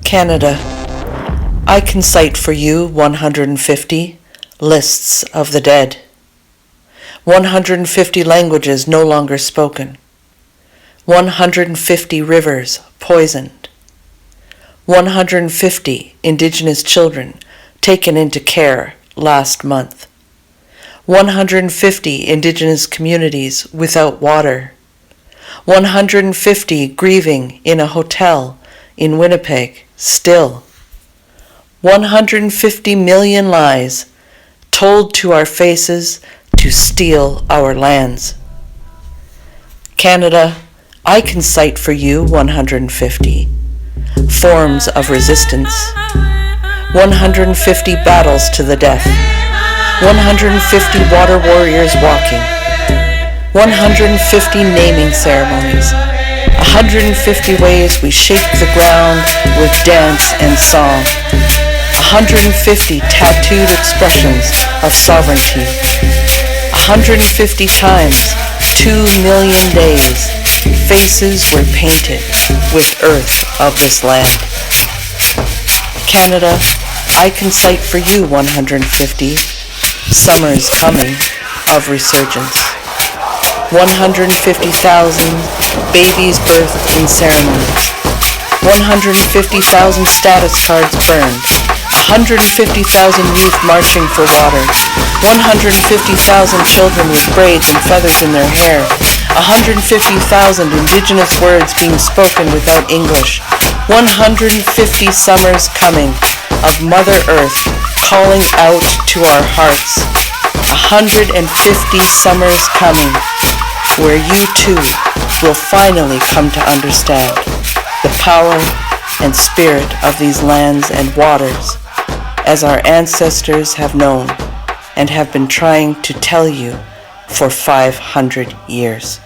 Canada, I can cite for you 150 lists of the dead, 150 languages no longer spoken, 150 rivers poisoned, 150 Indigenous children taken into care last month, 150 Indigenous communities without water, 150 grieving in a hotel in Winnipeg still, 150 million lies told to our faces to steal our lands. Canada, I can cite for you 150 forms of resistance, 150 battles to the death, 150 water warriors walking, 150 naming ceremonies, 150 ways we shake the ground with dance and song, 150 tattooed expressions of sovereignty, 150 times, 2 million days, faces were painted with earth of this land. Canada, I can cite for you 150 summers coming of resurgence, 150,000 babies birthed in ceremonies, 150,000 status cards burned, 150,000 youth marching for water, 150,000 children with braids and feathers in their hair, 150,000 Indigenous words being spoken without English, 150 summers coming of Mother Earth calling out to our hearts, 150 summers coming where you too will finally come to understand the power and spirit of these lands and waters, as our ancestors have known and have been trying to tell you for 500 years.